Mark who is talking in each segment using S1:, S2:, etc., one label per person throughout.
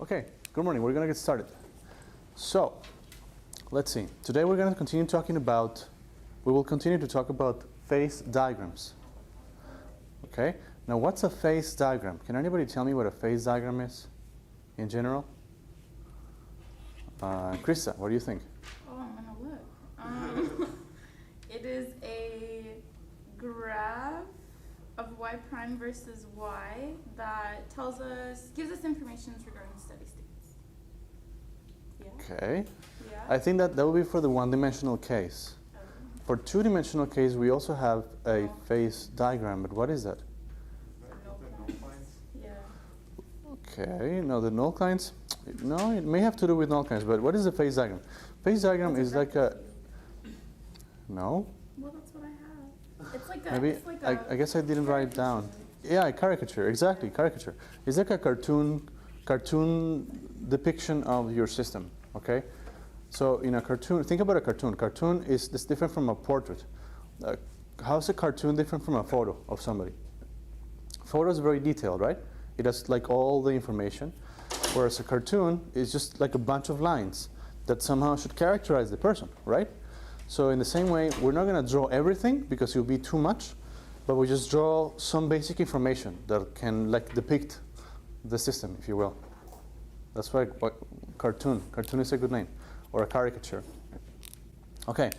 S1: Okay, good morning. We're going to get started. So, let's see. Today we're going to continue talking about, we will continue to talk about phase diagrams. Okay, now what's a phase diagram? Can anybody tell me what a phase diagram is in general? Krista, what do you think?
S2: Oh, I'm going to look. It is a graph of y prime versus y that tells us, gives us information regarding steady states. Yeah?
S1: Okay.
S2: Yeah?
S1: I think that will be for the one-dimensional case.
S2: Okay.
S1: For two-dimensional case, we also have a phase diagram, but what is that?
S2: Null lines. Yeah.
S1: Okay, no, the null lines, no, it may have to do with null lines, but what is a phase diagram? Phase diagram is like a, no?
S2: Well, that's what I have. It's like a,
S1: Maybe,
S2: it's like a
S1: I guess I didn't write it down. Yeah, a caricature, exactly, caricature. It's like a cartoon depiction of your system, okay? So in a cartoon, think about a cartoon. Cartoon is different from a portrait. How's a cartoon different from a photo of somebody? Photo is very detailed, right? It has like all the information, whereas a cartoon is just like a bunch of lines that somehow should characterize the person, right? So in the same way, we're not going to draw everything because it will be too much, but we just draw some basic information that can like depict the system, if you will. That's why cartoon is a good name, or a caricature. Okay,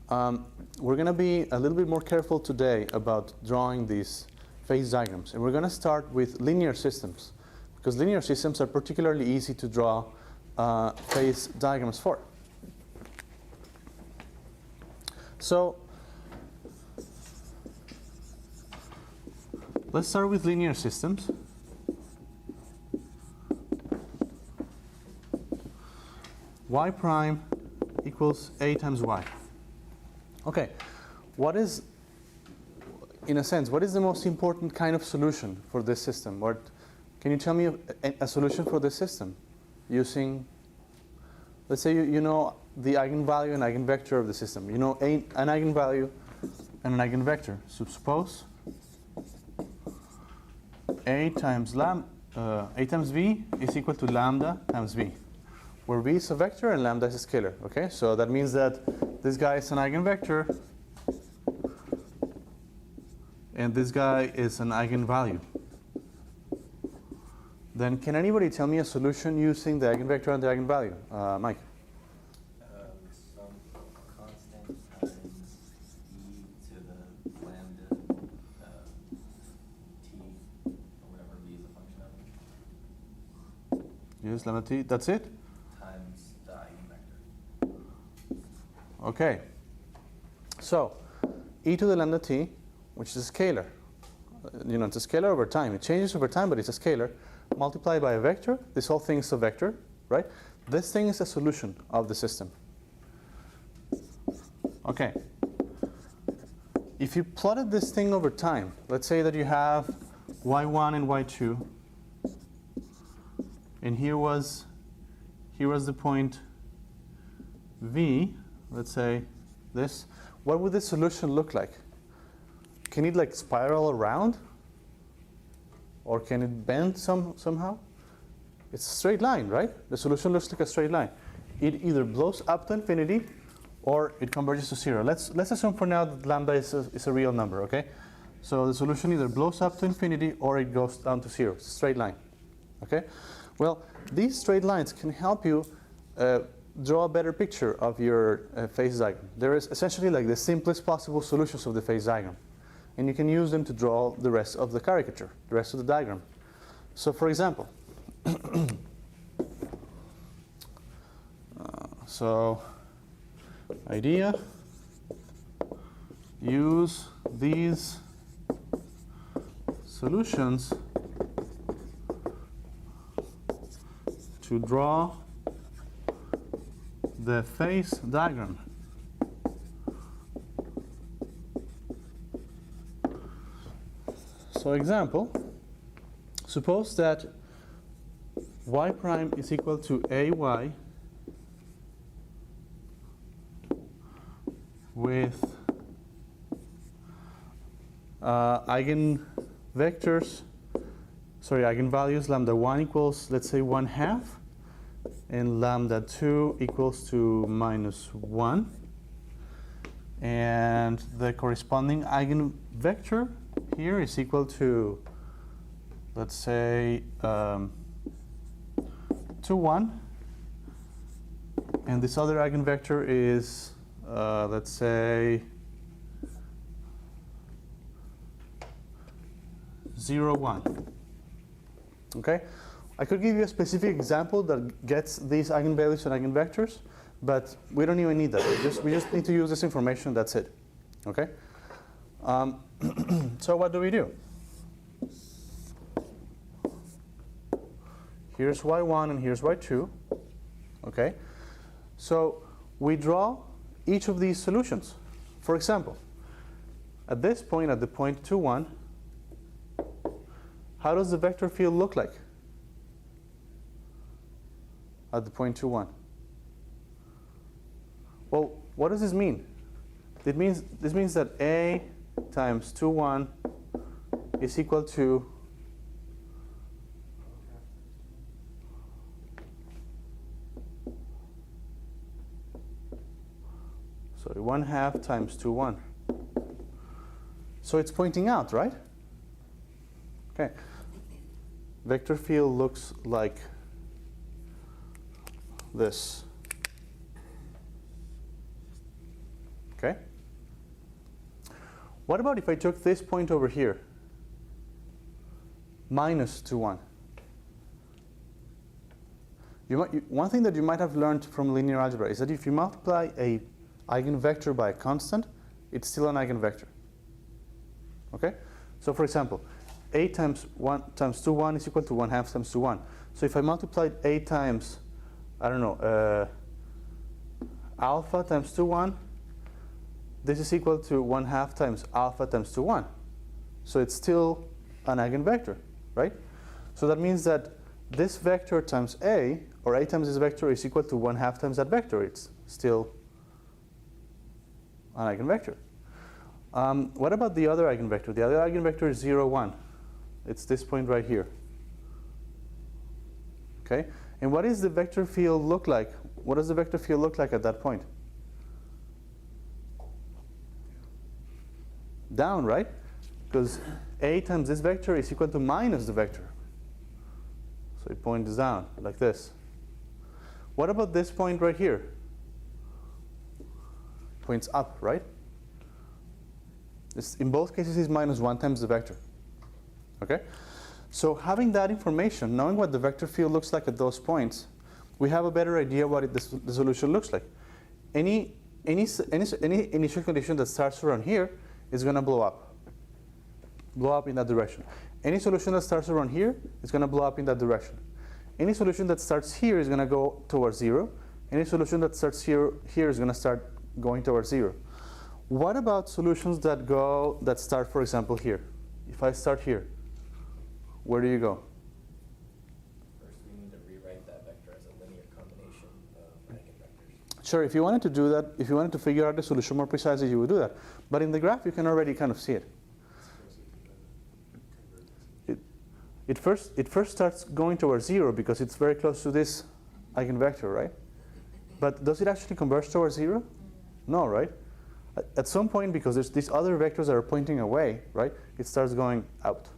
S1: we're going to be a little bit more careful today about drawing these phase diagrams, and we're going to start with linear systems, because linear systems are particularly easy to draw phase diagrams for. So let's start with linear systems. Y prime equals A times Y. Okay, what is, in a sense, what is the most important kind of solution for this system? Or can you tell me a solution for this system using, let's say you know the eigenvalue and eigenvector of the system. You know an eigenvalue and an eigenvector. So suppose A times V is equal to lambda times V, where V is a vector and lambda is a scalar. Okay, so that means that this guy is an eigenvector and this guy is an eigenvalue. Then can anybody tell me a solution using the eigenvector and the eigenvalue? Mike?
S3: Some constant times e to the lambda t, or whatever v is a function of.
S1: Yes, lambda t, that's it?
S3: Times the eigenvector.
S1: Okay. So, e to the lambda t, which is a scalar. You know, it's a scalar over time. It changes over time, but it's a scalar. Multiplied by a vector. This whole thing is a vector, right? This thing is a solution of the system. Okay. If you plotted this thing over time, let's say that you have y1 and y2, and here was the point V, let's say this, what would this solution look like? Can it like spiral around? Or can it bend somehow? It's a straight line, right? The solution looks like a straight line. It either blows up to infinity or it converges to zero. Let's assume for now that lambda is a real number, okay? So the solution either blows up to infinity or it goes down to zero. It's a straight line, okay? Well, these straight lines can help you draw a better picture of your phase diagram. There is essentially like the simplest possible solutions of the phase diagram. And you can use them to draw the rest of the caricature, the rest of the diagram. So for example, so idea, use these solutions to draw the phase diagram. So example, suppose that y prime is equal to ay with eigenvectors sorry, eigenvalues, lambda 1 equals, let's say, 1/2, and lambda 2 equals to -1. And the corresponding eigenvector here is equal to, let's say, 2, 1. And this other eigenvector is, let's say, 0, 1. Okay? I could give you a specific example that gets these eigenvalues and eigenvectors, but we don't even need that. We just need to use this information, that's it. Okay? So what do we do? Here's y1 and here's y2. Okay? So we draw each of these solutions. For example, at this point, at the point 2, 1, how does the vector field look like at the point 2, 1? Well, what does this mean? This means that A times 2, 1 is equal to sorry, 1/2 times 2, 1. So it's pointing out, right? Okay. Vector field looks like this. Okay? What about if I took this point over here? Minus 2, 1. One thing that you might have learned from linear algebra is that if you multiply a eigenvector by a constant, it's still an eigenvector. Okay? So for example, a times 1 times 2, 1 is equal to 1/2 times 2, 1. So if I multiplied a times, I don't know, alpha times 2, 1, this is equal to 1/2 times alpha times 2, 1. So it's still an eigenvector, right? So that means that this vector times a, or a times this vector, is equal to 1/2 times that vector. It's still an eigenvector. What about the other eigenvector? The other eigenvector is 0, 1. It's this point right here. Okay? And what does the vector field look like? What does the vector field look like at that point? Down, right? Because a times this vector is equal to minus the vector. So it points down, like this. What about this point right here? Points up, right? In both cases, it's -1 times the vector. Okay? So having that information, knowing what the vector field looks like at those points, we have a better idea what the solution looks like. Any initial condition that starts around here is going to blow up in that direction. Any solution that starts around here is going to blow up in that direction. Any solution that starts here is going to go towards 0. Any solution that starts here is going to start going towards 0. What about solutions that start, for example, here? If I start here, where do you go?
S3: First, we need to rewrite that vector as a linear combination of eigenvectors.
S1: Sure, if you wanted to do that, if you wanted to figure out the solution more precisely, you would do that. But in the graph, you can already kind of see it. It first starts going towards 0 because it's very close to this eigenvector, right? But does it actually converge towards 0? No, right? At some point, because there's these other vectors that are pointing away, right? It starts going out.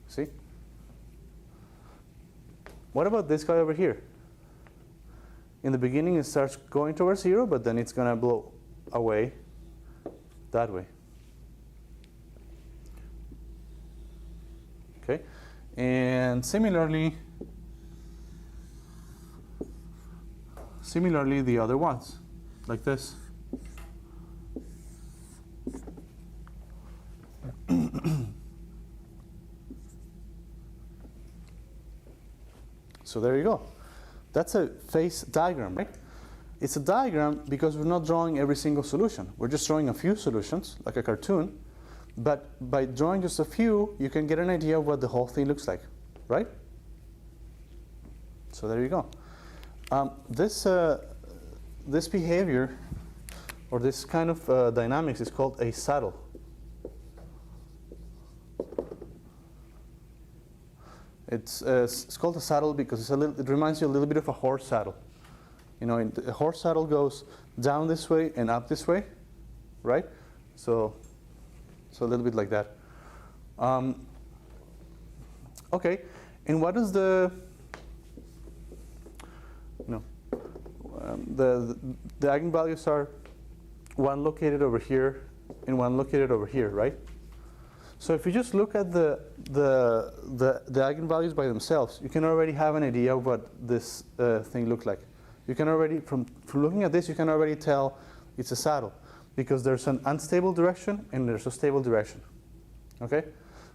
S1: See? What about this guy over here? In the beginning, it starts going towards 0, but then it's going to blow away that way. Okay? And similarly, the other ones, like this. So there you go. That's a phase diagram, right? It's a diagram because we're not drawing every single solution. We're just drawing a few solutions, like a cartoon. But by drawing just a few, you can get an idea of what the whole thing looks like, right? So there you go. This behavior, or this kind of dynamics, is called a saddle. It's called a saddle because it reminds you a little bit of a horse saddle. You know, a horse saddle goes down this way and up this way, right? So a little bit like that. Okay, and what is the eigenvalues are one located over here and one located over here, right? So if you just look at the eigenvalues by themselves, you can already have an idea of what this thing looks like. You can already, from looking at this, you can already tell it's a saddle because there's an unstable direction and there's a stable direction. Okay?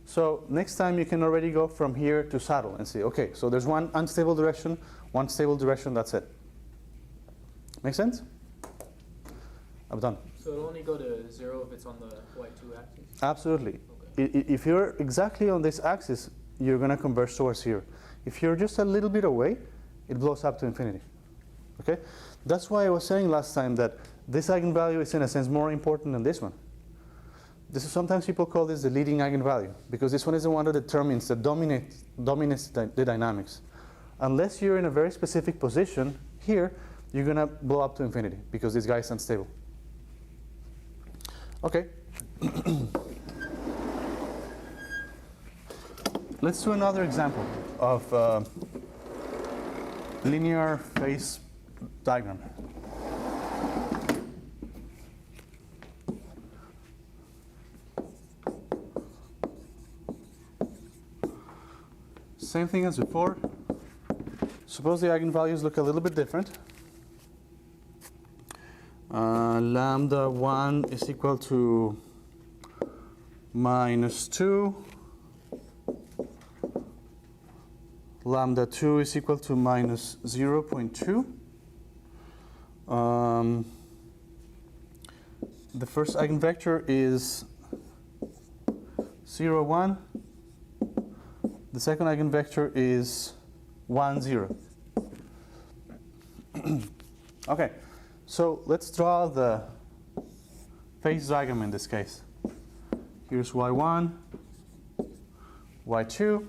S1: So next time you can already go from here to saddle and see, okay, so there's one unstable direction, one stable direction, that's it. Make sense? I'm done.
S4: So it'll only go to 0 if it's on the y2 axis?
S1: Absolutely.
S4: Okay.
S1: If you're exactly on this axis, you're going to converge towards 0. If you're just a little bit away, it blows up to infinity. Okay? That's why I was saying last time that this eigenvalue is in a sense more important than this one. Sometimes people call this the leading eigenvalue because this one is the one that determines, that dominates the dynamics. Unless you're in a very specific position here, you're going to blow up to infinity because this guy is unstable. Okay. Let's do another example of linear phase diagram. Same thing as before. Suppose the eigenvalues look a little bit different. Lambda 1 is equal to -2. Lambda 2 is equal to -0.2. The first eigenvector is 0, 1. The second eigenvector is 1, 0. Okay, so let's draw the phase diagram in this case. Here's y1, y2.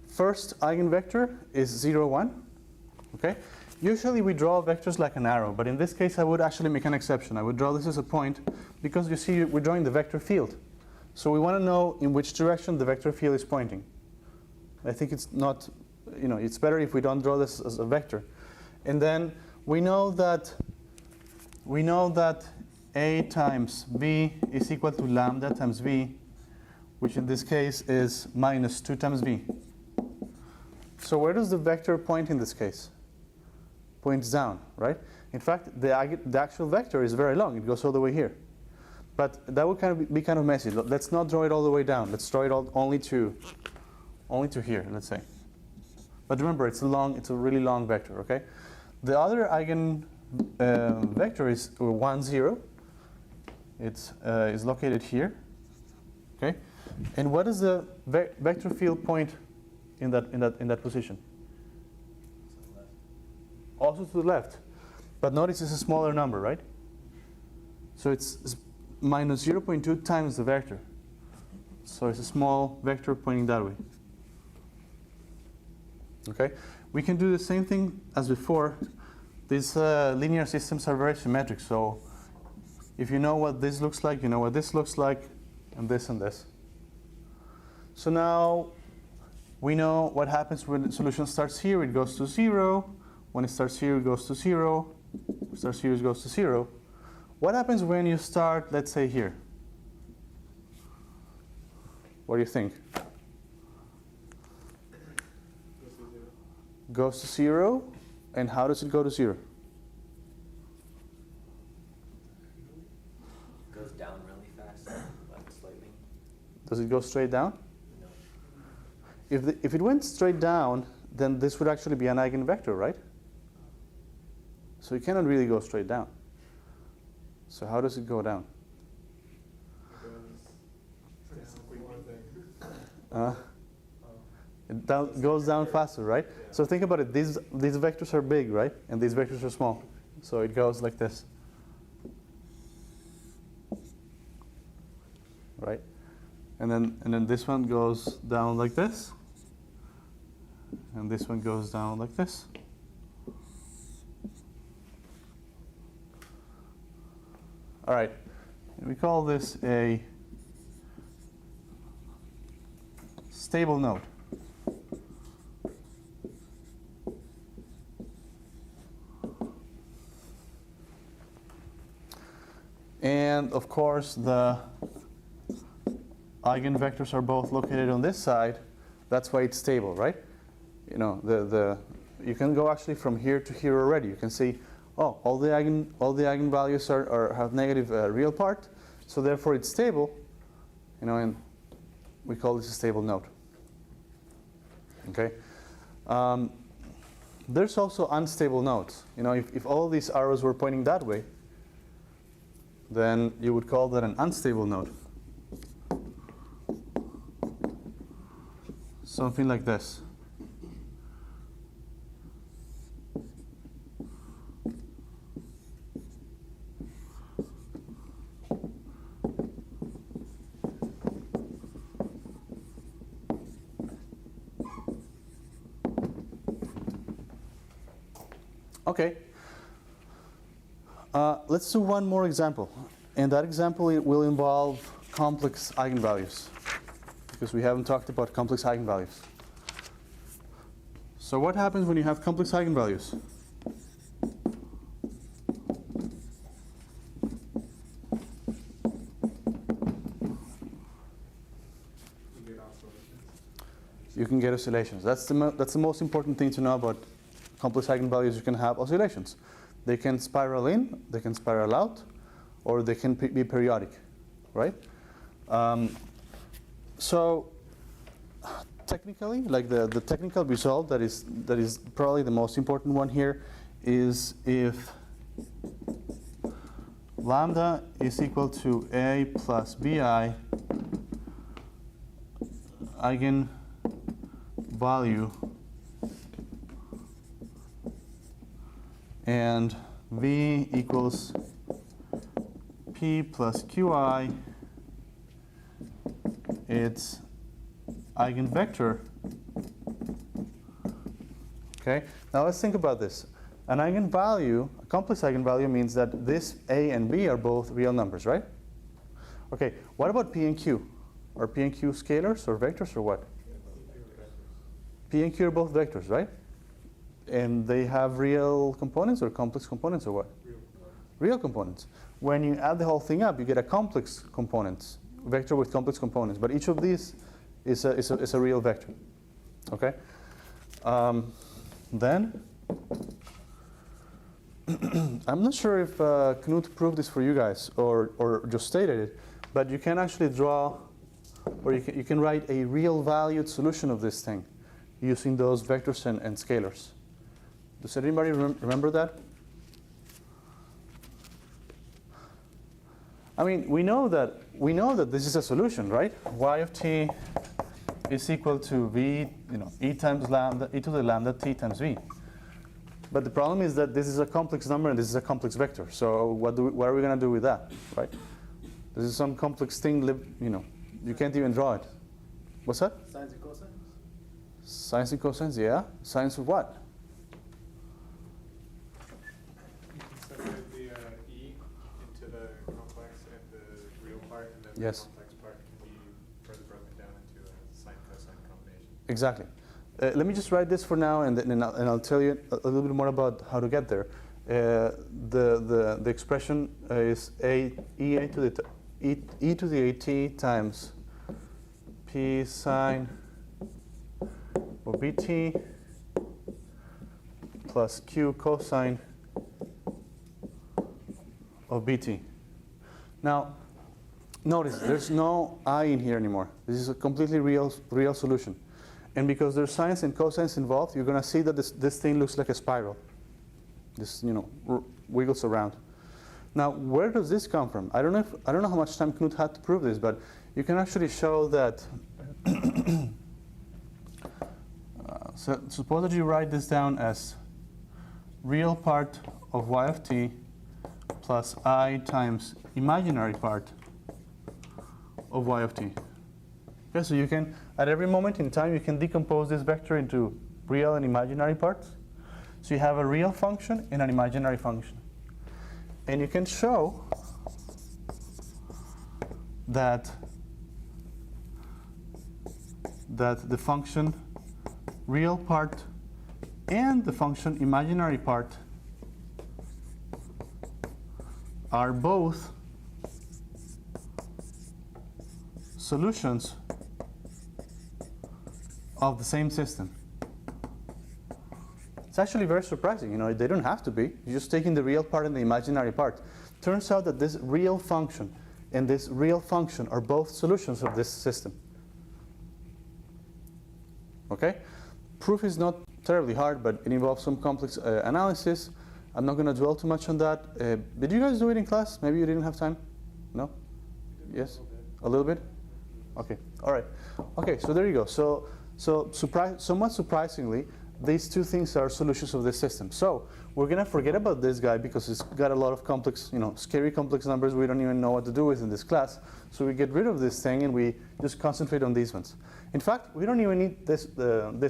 S1: First eigenvector is 0, 1. Okay? Usually we draw vectors like an arrow, but in this case I would actually make an exception. I would draw this as a point because you see we're drawing the vector field. So we want to know in which direction the vector field is pointing. I think it's not, it's better if we don't draw this as a vector. And then we know that A times B is equal to lambda times V, which in this case is -2 times V. So where does the vector point in this case? Points down, right? In fact, the actual vector is very long. It goes all the way here. But that would be kind of messy. Let's not draw it all the way down. Let's draw it only to here, let's say. But remember, it's a really long vector, okay? The other eigen vector is 1, 0. It's is located here, okay? And what does the vector field point in that position? Also to the left. But notice it's a smaller number, right? So it's -0.2 times the vector. So it's a small vector pointing that way. Okay? We can do the same thing as before. These linear systems are very symmetric. So if you know what this looks like, you know what this looks like, and this and this. So now we know what happens when the solution starts here. It goes to 0. When it starts here, it goes to 0. When it starts here, it goes to 0. What happens when you start, let's say, here? What do you think? Goes to 0. And how does it go to 0?
S3: Goes down really fast, slightly.
S1: Does it go straight down?
S3: No.
S1: If it went straight down, then this would actually be an eigenvector, right? So it cannot really go straight down. So how does it go down? It goes down faster, right? So think about it. These vectors are big, right? And these vectors are small. So it goes like this. Right? And then this one goes down like this. and this one goes down like this. All right, we call this a stable node. And of course, the eigenvectors are both located on this side. That's why it's stable, right? You know, you can go actually from here to here already. You can see, oh, all the eigenvalues have negative real part, so therefore it's stable. You know, and we call this a stable node. Okay. There's also unstable nodes. You know, if all of these arrows were pointing that way, then you would call that an unstable node. Something like this. Okay. Let's do one more example. And that example will involve complex eigenvalues, because we haven't talked about complex eigenvalues. So what happens when you have complex eigenvalues? You can get oscillations. That's the most important thing to know about complex eigenvalues. You can have oscillations. They can spiral in, they can spiral out, or they can be periodic, right? So technically, like the technical result that is probably the most important one here is if lambda is equal to a plus bi eigenvalue and v equals p plus qi, its eigenvector. Okay, now let's think about this. An eigenvalue, a complex eigenvalue, means that this a and b are both real numbers, right? Okay, what about p and q? Are p and q scalars or vectors or what? P and q are both vectors, right? And they have real components or complex components or what? Real components. When you add the whole thing up, you get a complex components, vector with complex components. But each of these is a real vector. Okay? Then, I'm not sure if Knut proved this for you guys or just stated it, but you can actually draw, or you can write a real valued solution of this thing using those vectors and scalars. Does anybody remember that? I mean, we know that this is a solution, right? Y of t is equal to v, e times lambda, e to the lambda t times v. But the problem is that this is a complex number and this is a complex vector. So what are we going to do with that, right? This is some complex thing. You can't even draw it. What's that?
S4: Sines and cosines?
S1: Sines and cosines, yeah. Sines of what? Yes.
S5: The complex part can be further broken down into a sine-cosine combination.
S1: Exactly. Let me just write this for now, and I'll tell you a little bit more about how to get there. The expression is e to the at times p sine of bt plus q cosine of bt. Now, notice there's no I in here anymore. This is a completely real solution. And because there's sines and cosines involved, you're going to see that this thing looks like a spiral. This, wiggles around. Now, where does this come from? I don't know how much time Knut had to prove this, but you can actually show that. So suppose that you write this down as real part of y of t plus I times imaginary part of y of t. Okay, so you can, at every moment in time, you can decompose this vector into real and imaginary parts. So you have a real function and an imaginary function. And you can show that the function real part and the function imaginary part are both solutions of the same system. It's actually very surprising. You know, they don't have to be. You're just taking the real part and the imaginary part. Turns out that this real function and this real function are both solutions of this system. Okay? Proof is not terribly hard, but it involves some complex analysis. I'm not going to dwell too much on that. Did you guys do it in class? Maybe you didn't have time? No? Yes? A little bit? Okay. All right. Okay, so there you go. So somewhat surprisingly, these two things are solutions of this system. So we're going to forget about this guy because it's got a lot of complex, scary complex numbers we don't even know what to do with in this class. So we get rid of this thing and we just concentrate on these ones. In fact, we don't even need this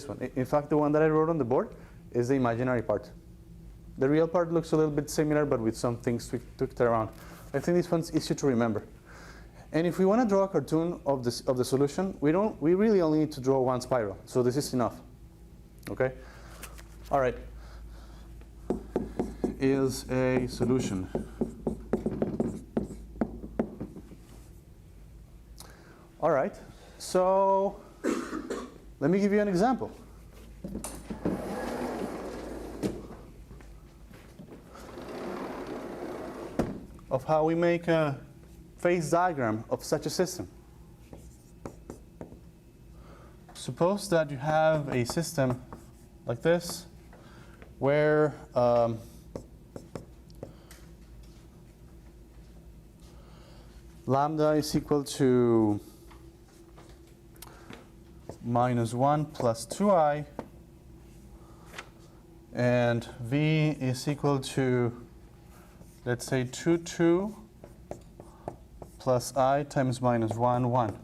S1: one. In fact, the one that I wrote on the board is the imaginary part. The real part looks a little bit similar, but with some things tweaked around. I think this one's easier to remember. And if we want to draw a cartoon of the solution, we really only need to draw one spiral. So this is enough. Okay? All right. Is a solution. All right. So let me give you an example. Of how we make a phase diagram of such a system. Suppose that you have a system like this where lambda is equal to -1 plus 2i and v is equal to, let's say, 2 plus I times -1, 1.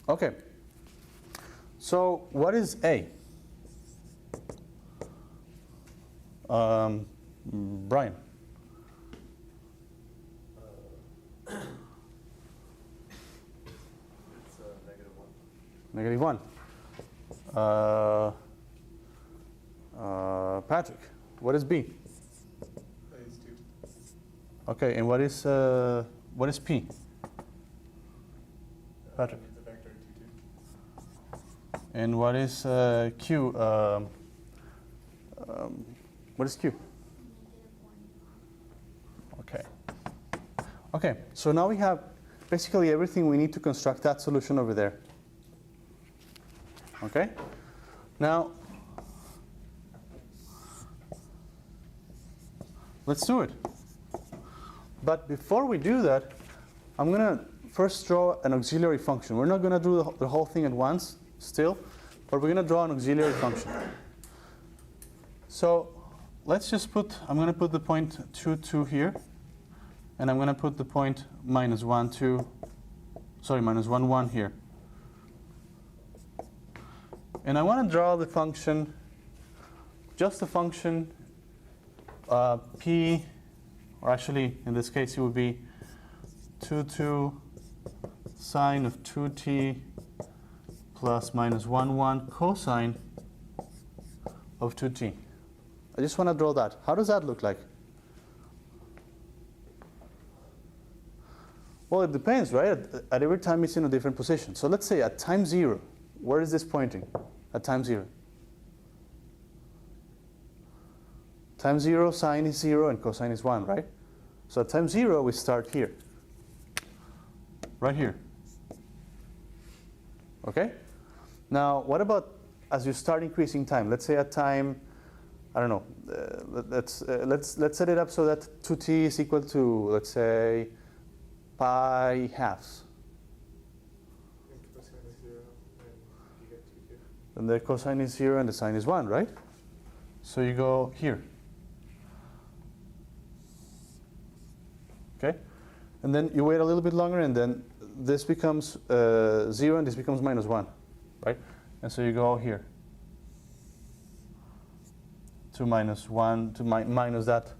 S1: Okay. So what is A? Brian.
S5: It's -1.
S1: -1. Patrick, what is B?
S5: Is 2.
S1: Okay, and what is P? Patrick.
S5: It's a vector 2, 2.
S1: And what is Q? What is Q? Okay. Okay, so now we have basically everything we need to construct that solution over there. Okay? Now, let's do it. But before we do that, I'm going to first draw an auxiliary function. We're not going to do the whole thing at once still, but we're going to draw an auxiliary function. So let's just I'm going to put the point 2, 2 here, and I'm going to put the point -1, 2, sorry, -1, 1 here. And I want to draw the function, just the function P, or actually in this case it would be 2, 2 sine of 2t plus -1, 1 cosine of 2t. I just want to draw that. How does that look like? Well, it depends, right? At every time it's in a different position. So let's say at time 0, where is this pointing? At time 0. Time 0, sine is 0 and cosine is 1, right? So at time 0, we start here. Right here. Okay? Now, what about as you start increasing time? Let's say at time, I don't know, let's set it up so that 2t is equal to, let's say, pi halves.
S5: And cosine is 0, and you get 2, 2.
S1: And the cosine is 0 and the sine is 1, right? So you go here. Okay? And then you wait a little bit longer, and then this becomes 0 and this becomes -1, right? And so you go here. 2 minus 1 to minus that.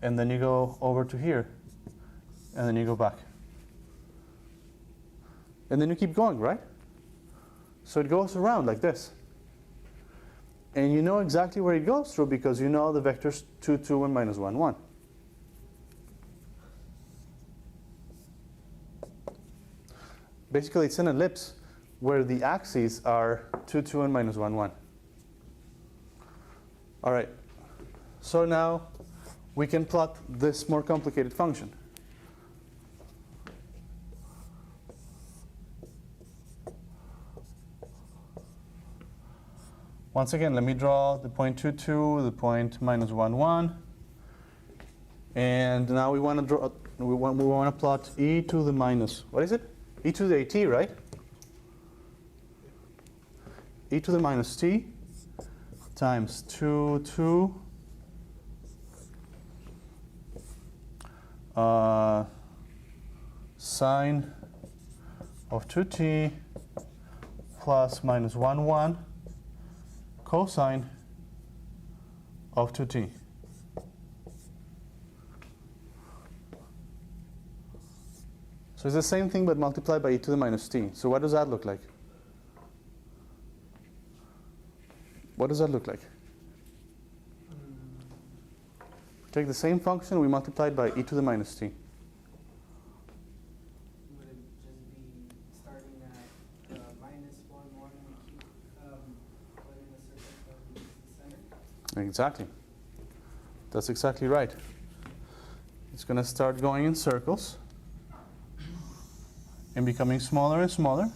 S1: And then you go over to here. And then you go back. And then you keep going, right? So it goes around like this. And you know exactly where it goes through because you know the vectors 2, 2, and minus 1, 1. Basically, it's an ellipse where the axes are 2, 2, and minus 1, 1. All right. So now we can plot this more complicated function. Once again, let me draw the point 2, 2, the point minus 1, 1. And now we want to draw. We want to plot e to the minus. What is it? E to the at, right? E to the minus t times 2, 2 sine of 2t plus minus 1, 1 cosine of 2t. So it's the same thing but multiplied by e to the minus t. So what does that look like? What does that look like? Take the same function, we multiply it by e to the minus t.
S6: Would it just be starting at minus 1, 1, and keep putting the circle from the center?
S1: Exactly. That's exactly right. It's going to start going in circles and becoming smaller and smaller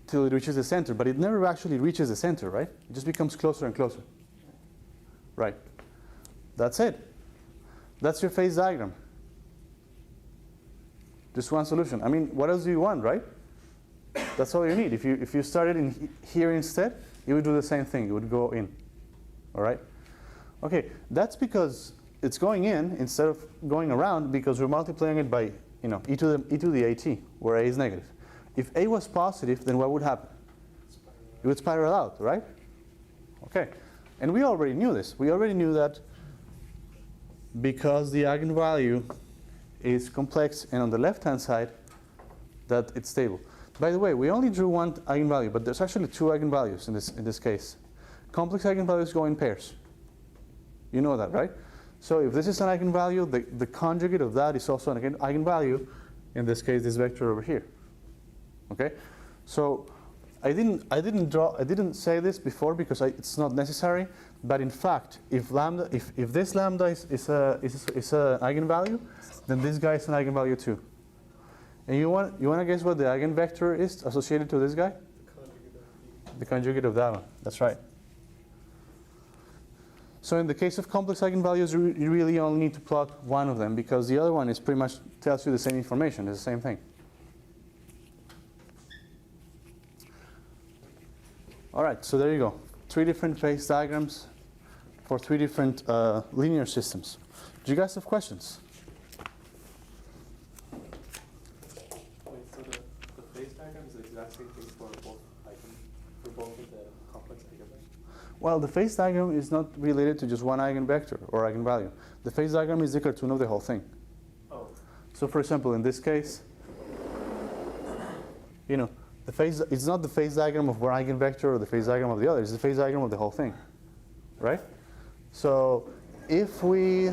S1: till it reaches the center. But it never actually reaches the center, right? It just becomes closer and closer. Right. That's it. That's your phase diagram. Just one solution. I mean, what else do you want, right? That's all you need. If you started in here instead, you would do the same thing. It would go in. All right? Okay, that's because it's going in instead of going around because we're multiplying it by, e to the at, where a is negative. If a was positive, then what would happen? It would spiral out, right? Okay. And we already knew this. We already knew that because the eigenvalue is complex and on the left-hand side, that it's stable. By the way, we only drew one eigenvalue, but there's actually two eigenvalues in this case. Complex eigenvalues go in pairs. You know that, right? So if this is an eigenvalue, the conjugate of that is also an eigenvalue. In this case, this vector over here. Okay? So I didn't say this before because it's not necessary. But in fact, if this lambda is an eigenvalue, then this guy is an eigenvalue too. And you want to guess what the eigenvector is associated to this guy? The conjugate of that one. That's right. So in the case of complex eigenvalues, you really only need to plot one of them because the other one is pretty much tells you the same information. It's the same thing. All right, so there you go. 3 different phase diagrams for 3 different linear systems. Do you guys have questions?
S5: Wait, so the phase diagram is the exact same thing for both of the complex eigenvectors?
S1: Well, the phase diagram is not related to just one eigenvector or eigenvalue. The phase diagram is the cartoon of the whole thing.
S5: Oh.
S1: So for example, in this case, it's not the phase diagram of one eigenvector or the phase diagram of the other. It's the phase diagram of the whole thing, right? So if we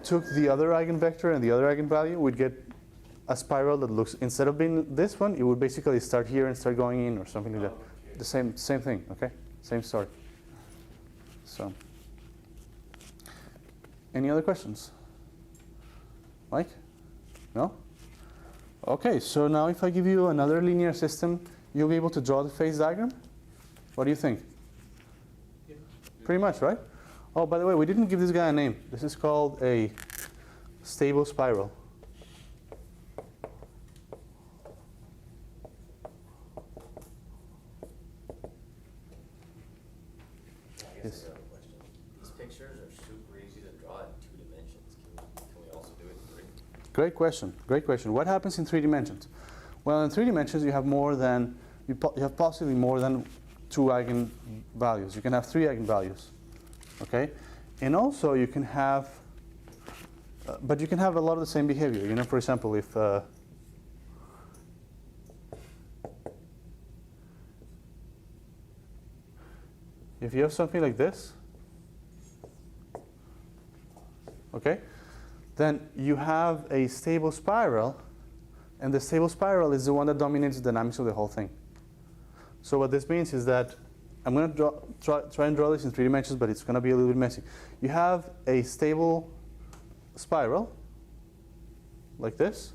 S1: took the other eigenvector and the other eigenvalue, we'd get a spiral that looks, instead of being this one, it would basically start here and start going in or something like that.
S5: Okay.
S1: The same thing, okay? Same story. So, any other questions? Mike? No? Okay, so now if I give you another linear system, you'll be able to draw the phase diagram? What do you think?
S5: Yeah.
S1: Pretty much, right? Oh, by the way, we didn't give this guy a name. This is called a stable spiral.
S3: I guess I got a question. These pictures are super easy to draw in 2 dimensions. Can we also do it in 3?
S1: Great question. Great question. What happens in 3 dimensions? Well, in 3 dimensions, you have more than, you have possibly more than 2 eigenvalues. You can have 3 eigenvalues, okay? And also you can have, but you can have a lot of the same behavior. You know, for example, if you have something like this, okay, then you have a stable spiral, and the stable spiral is the one that dominates the dynamics of the whole thing. So what this means is that I'm going to try and draw this in 3 dimensions, but it's going to be a little bit messy. You have a stable spiral, like this,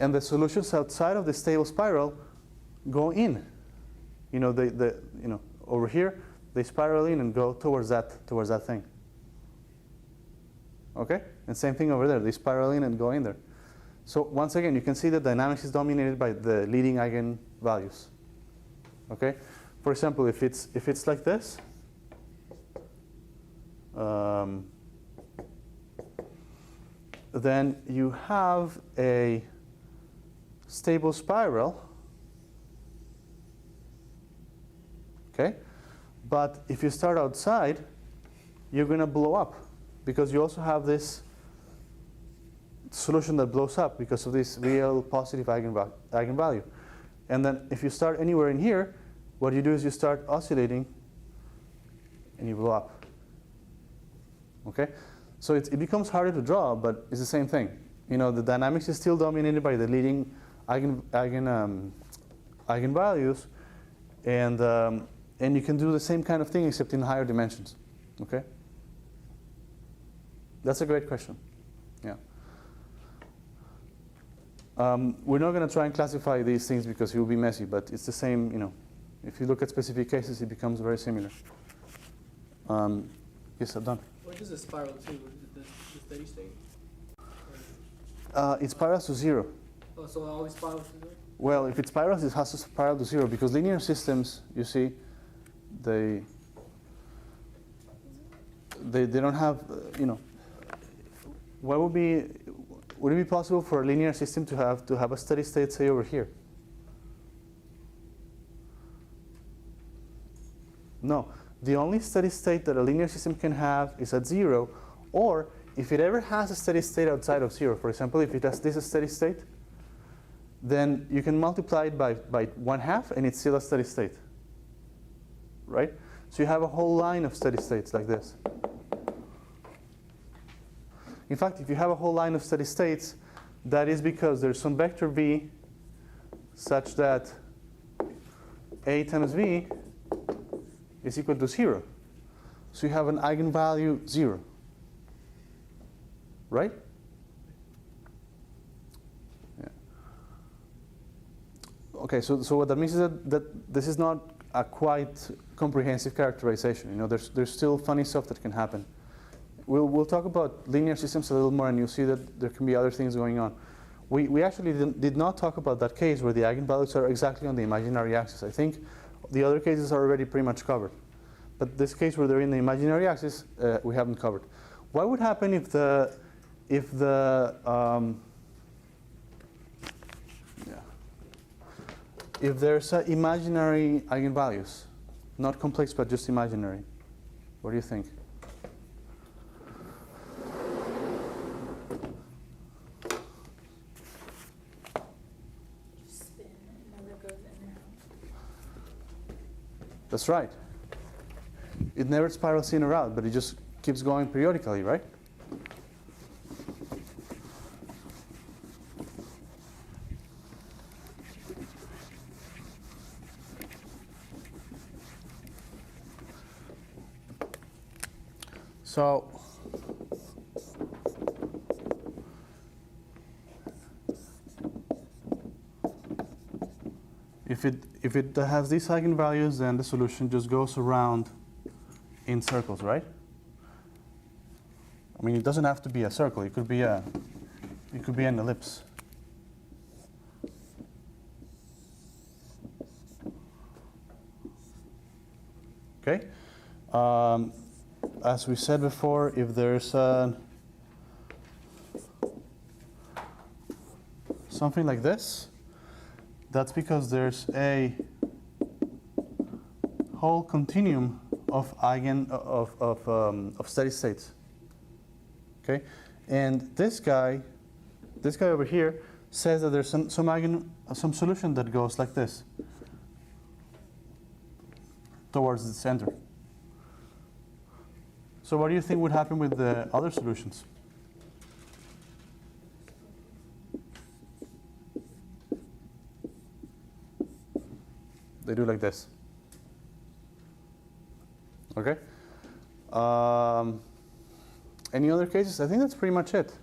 S1: and the solutions outside of the stable spiral go in. You know, you know, over here, they spiral in and go towards that thing. Okay? And same thing over there. They spiral in and go in there. So once again, you can see that dynamics is dominated by the leading eigenvalues. Okay? For example, if it's like this, then you have a stable spiral. Okay? But if you start outside, you're going to blow up, because you also have this solution that blows up because of this real positive eigenvalue. And then if you start anywhere in here, what you do is you start oscillating and you blow up. Okay? So it becomes harder to draw, but it's the same thing. You know, the dynamics is still dominated by the leading eigenvalues, and you can do the same kind of thing except in higher dimensions. Okay? That's a great question. Yeah. We're not going to try and classify these things because it will be messy, but it's the same, you know. If you look at specific cases, it becomes very similar. Yes, I'm done.
S4: Where does it spiral to? The steady state?
S1: It spirals to 0.
S4: Oh, so it always spirals to 0?
S1: Well, if it spirals, it has to spiral to 0, because linear systems, you see, they don't have, you know, would it be possible for a linear system to have a steady state, say, over here? No. The only steady state that a linear system can have is at 0, or if it ever has a steady state outside of 0. For example, if it has this steady state, then you can multiply it by 1/2, and it's still a steady state. Right? So you have a whole line of steady states like this. In fact, if you have a whole line of steady states, that is because there's some vector v such that a times v is equal to 0. So you have an eigenvalue 0. Right? Yeah. Okay, so what that means is that this is not a quite comprehensive characterization. You know, there's still funny stuff that can happen. We'll talk about linear systems a little more, and you'll see that there can be other things going on. We actually did not talk about that case where the eigenvalues are exactly on the imaginary axis. I think the other cases are already pretty much covered. But this case where they're in the imaginary axis, we haven't covered. What would happen if there's imaginary eigenvalues, not complex but just imaginary? What do you think?
S2: Spin, it never goes in and out.
S1: That's right. It never spirals in or out, but it just keeps going periodically, right? So if it has these eigenvalues, then the solution just goes around in circles, right? I mean, it doesn't have to be a circle. It could be an ellipse. Okay. As we said before, if there's something like this, that's because there's a whole continuum of steady states. Okay, and this guy over here says that there's some solution that goes like this towards the center. So what do you think would happen with the other solutions? They do like this. Okay. Any other cases? I think that's pretty much it.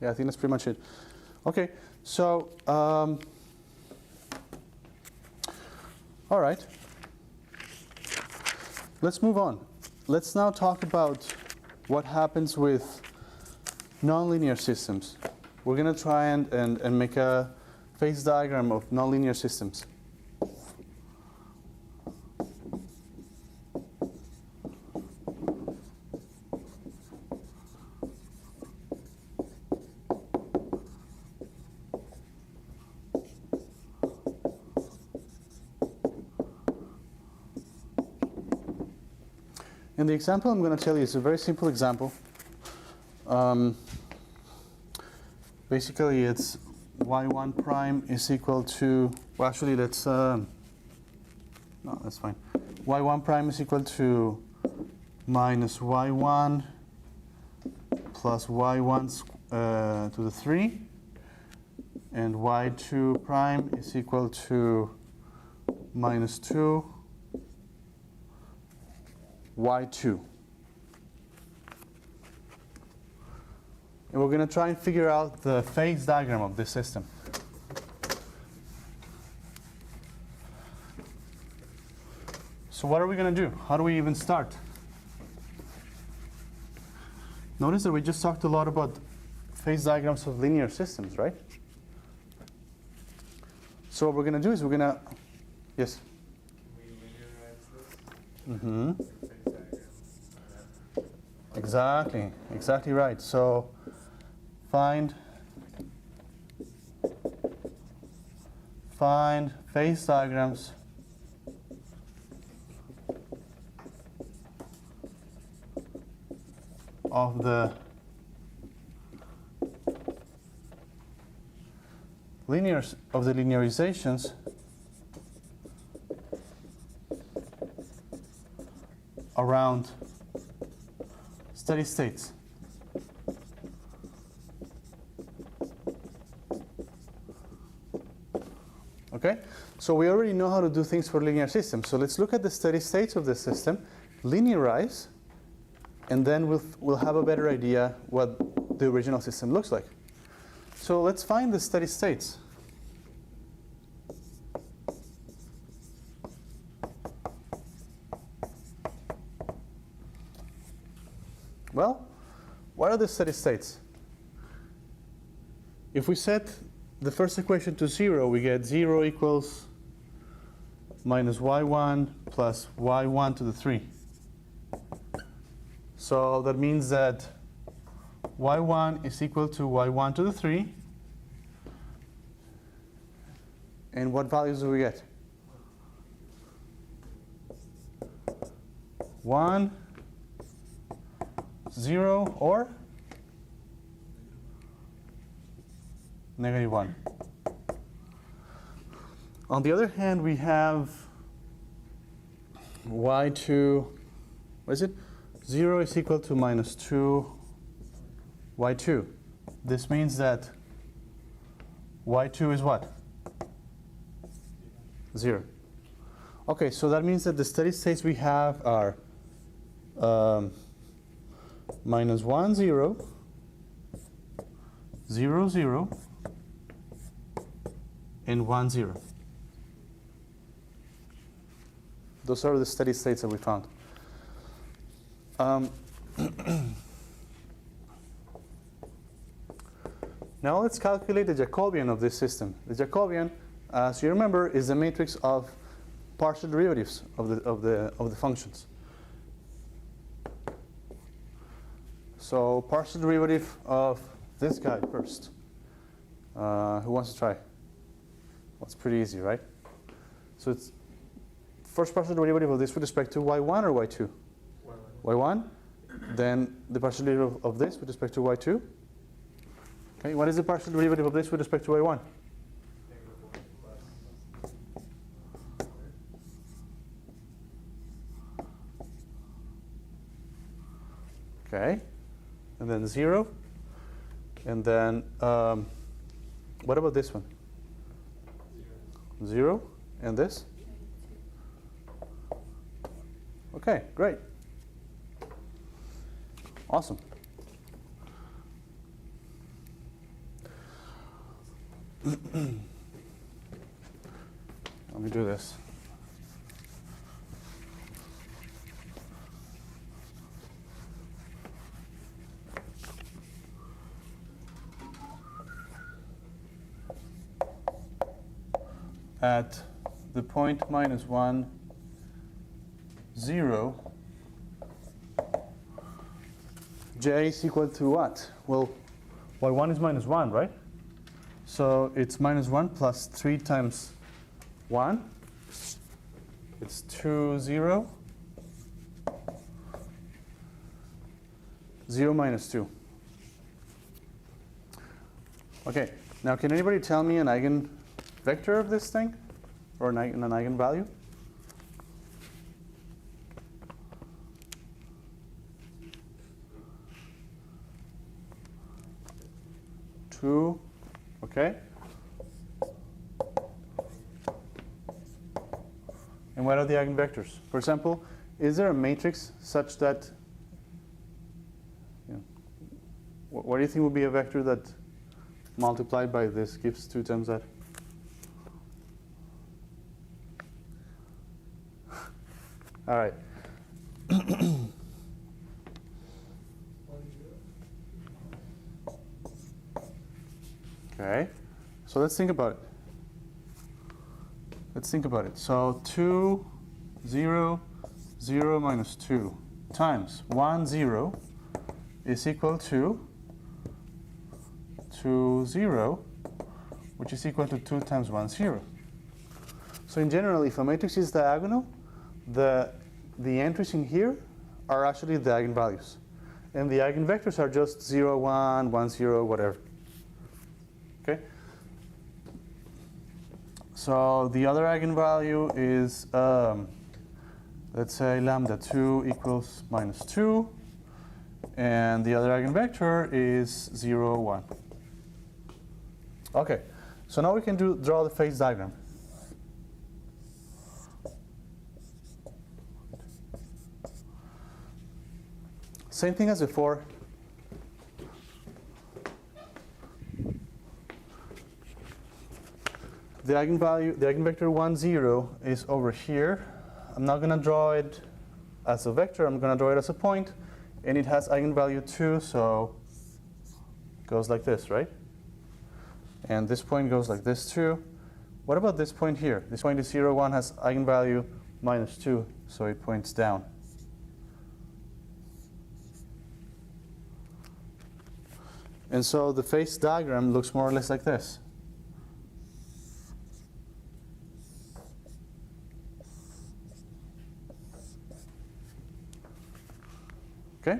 S1: Yeah, I think that's pretty much it. Okay, so all right. Let's move on. Let's now talk about what happens with nonlinear systems. We're going to try and make a phase diagram of nonlinear systems. And the example I'm going to tell you is a very simple example. Basically, it's y1 prime is equal to, well, actually, let's, no, that's fine. Y1 prime is equal to minus y1 plus y1 to the 3. And y2 prime is equal to minus 2 y2. And we're going to try and figure out the phase diagram of this system. So what are we going to do? How do we even start? Notice that we just talked a lot about phase diagrams of linear systems, right? So what we're going to do is we're going to, yes?
S5: Can we linearize this?
S1: Mm-hmm.
S5: Phase diagram.
S1: Exactly right. So find phase diagrams of the linearizations around steady states. Okay, so we already know how to do things for linear systems. So let's look at the steady states of the system, linearize, and then we'll have a better idea what the original system looks like. So let's find the steady states. Well, what are the steady states? If we set the first equation to 0, we get 0 equals minus y1 plus y1 to the 3. So that means that y1 is equal to y1 to the 3. And what values do we get? 1, 0, or -1. On the other hand, we have y2, what is it? 0 is equal to minus 2 y2. This means that y2 is what? 0. Okay, so that means that the steady states we have are minus 1, 0, 0, 0, and 1, 0. Those are the steady states that we found. Now let's calculate the Jacobian of this system. The Jacobian, as you remember, is the matrix of partial derivatives of the functions. So partial derivative of this guy first. Who wants to try? Well, it's pretty easy, right? So it's first partial derivative of this with respect to y1 or y2? y1. Then the partial derivative of this with respect to y2. Okay, what is the partial derivative of this with respect to y1? Okay, and then 0. And then what about this one? 0. And this? Okay, great. Awesome. Let me do this. At the point -1, 0, j is equal to what? Well, y1 is -1, right? So it's -1 plus 3 times 1. It's 2, 0. 0 minus 2. Okay, now can anybody tell me an eigenvector of this thing? Or an eigenvalue? Two. Okay. And what are the eigenvectors? For example, is there a matrix such that, what do you think would be a vector that multiplied by this gives 2 times that? All right. Okay, so let's think about it. So 2, 0, 0 minus 2 times 1, 0 is equal to 2, 0, which is equal to 2 times 1, 0. So in general, if a matrix is diagonal, the entries in here are actually the eigenvalues. And the eigenvectors are just 0, 1, 1, 0, whatever. Okay? So the other eigenvalue is, let's say lambda 2 equals -2. And the other eigenvector is 0, 1. Okay, so now we can draw the phase diagram. Same thing as before. The eigenvector 1, 0 is over here. I'm not going to draw it as a vector. I'm going to draw it as a point. And it has eigenvalue 2, so it goes like this, right? And this point goes like this too. What about this point here? This point is 0, 1 has eigenvalue -2, so it points down. And so the phase diagram looks more or less like this. Okay?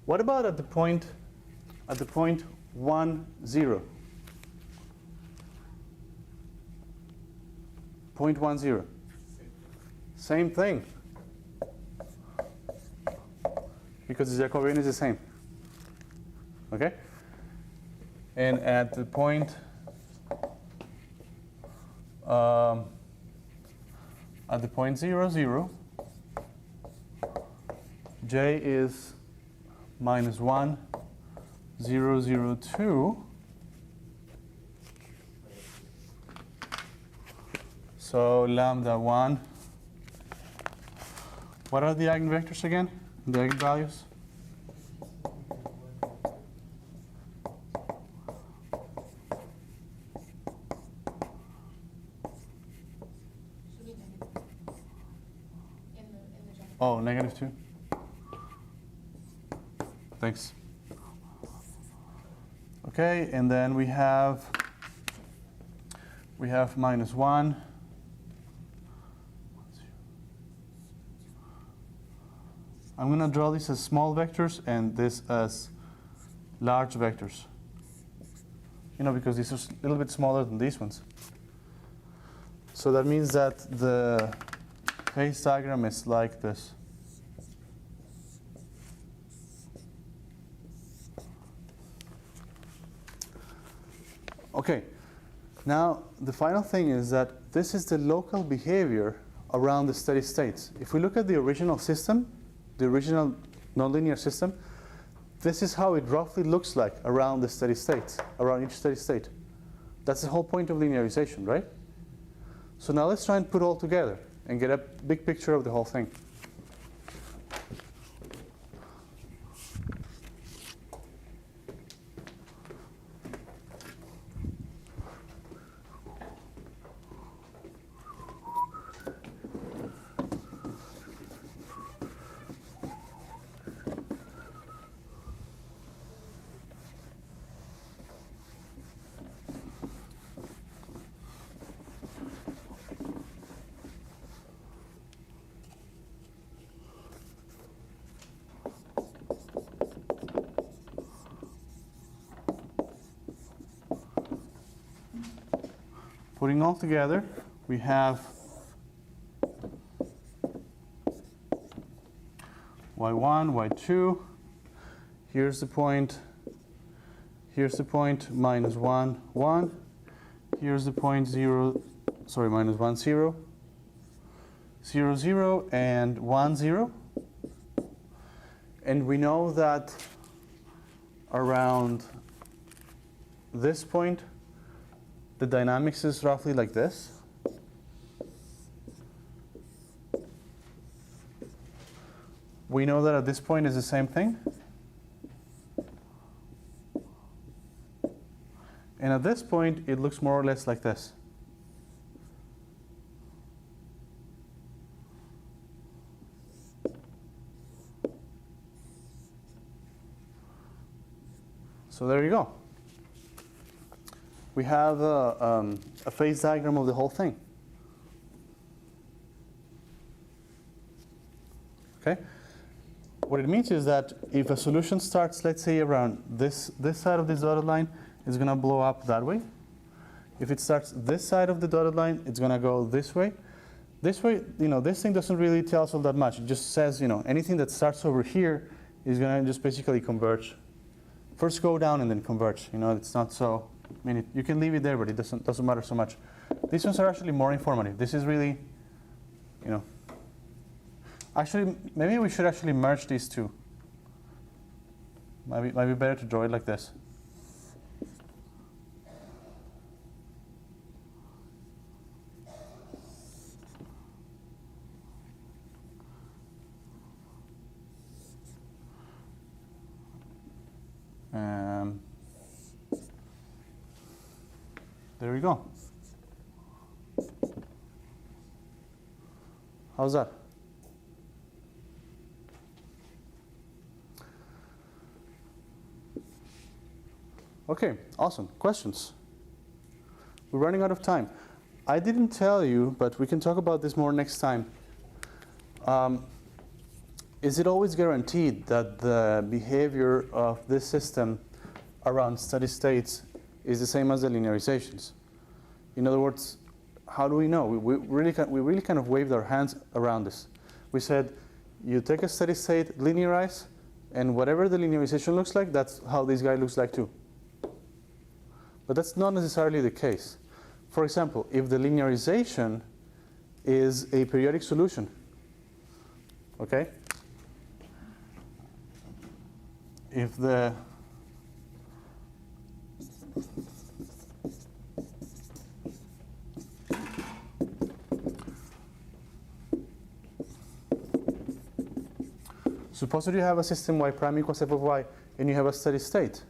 S1: What about at the point 1, 0? Point 1, 0. Same thing. Because the Jacobian is the same. Okay? And at the point at the point 0, 0, j is -1, 0, 0, 2. So lambda 1. What are the eigenvectors again? The eigenvalues?
S2: Should be negative. In the
S1: Oh, -2? Thanks. Okay, and then we have -1. I'm going to draw these as small vectors and this as large vectors. You know, because these are a little bit smaller than these ones. So that means that the phase diagram is like this. Okay, now the final thing is that this is the local behavior around the steady states. If we look at the original system, the original nonlinear system, this is how it roughly looks like around the steady states, around each steady state. That's the whole point of linearization, right? So now let's try and put it all together and get a big picture of the whole thing. Putting all together, we have y1, y2. Here's the point. Here's the point, -1, 1. Here's the point, 0, sorry, -1, 0. 0, 0, and 1, 0. And we know that around this point, the dynamics is roughly like this. We know that at this point is the same thing. And at this point, it looks more or less like this. So there you go. We have a phase diagram of the whole thing. Okay? What it means is that if a solution starts, let's say, around this side of this dotted line, it's going to blow up that way. If it starts this side of the dotted line, it's going to go this way. This way, you know, this thing doesn't really tell us all that much. It just says, you know, anything that starts over here is going to just basically converge. First go down and then converge. You know, it's not so. I mean, you can leave it there, but it doesn't matter so much. These ones are actually more informative. This is really, you know. Actually, maybe we should actually merge these two. Might be better to draw it like this. There we go. How's that? Okay, awesome. Questions? We're running out of time. I didn't tell you, but we can talk about this more next time. Is it always guaranteed that the behavior of this system around steady states is the same as the linearizations? In other words, how do we know? We really kind of waved our hands around this. We said, you take a steady state, linearize, and whatever the linearization looks like, that's how this guy looks like too. But that's not necessarily the case. For example, if the linearization is a periodic solution, okay? If the suppose that you have a system y prime equals f of y and you have a steady state.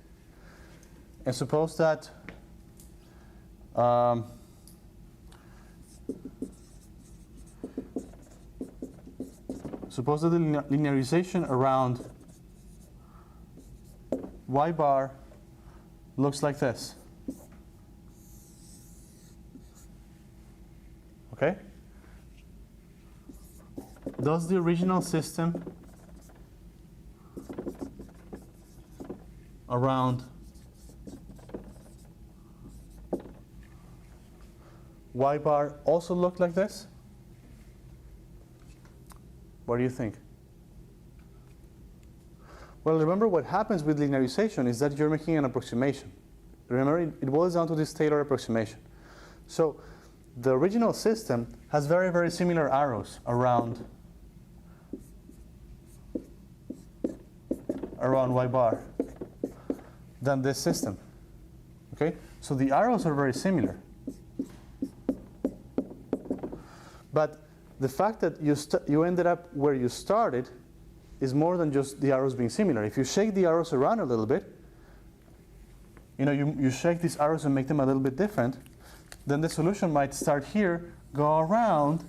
S1: And suppose that the linearization around y bar looks like this. Okay? Does the original system around y bar also look like this? What do you think? Well, remember what happens with linearization is that you're making an approximation. Remember, it boils down to this Taylor approximation. So the original system has very, very similar arrows around y bar than this system. Okay? So the arrows are very similar. But the fact that you ended up where you started is more than just the arrows being similar. If you shake the arrows around a little bit, you shake these arrows and make them a little bit different, then the solution might start here, go around,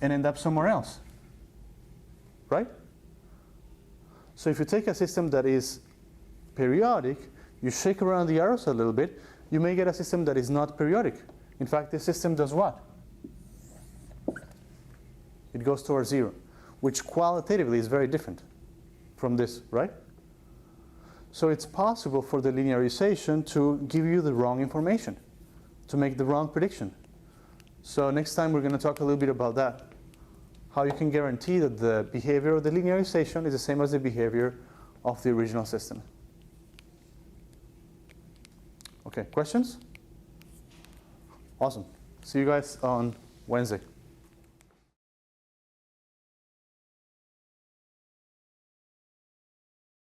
S1: and end up somewhere else. Right? So if you take a system that is periodic, you shake around the arrows a little bit, you may get a system that is not periodic. In fact, this system does what? It goes towards 0, which qualitatively is very different from this, right? So it's possible for the linearization to give you the wrong information, to make the wrong prediction. So next time we're going to talk a little bit about that. How you can guarantee that the behavior of the linearization is the same as the behavior of the original system. Okay, questions? Awesome. See you guys on Wednesday.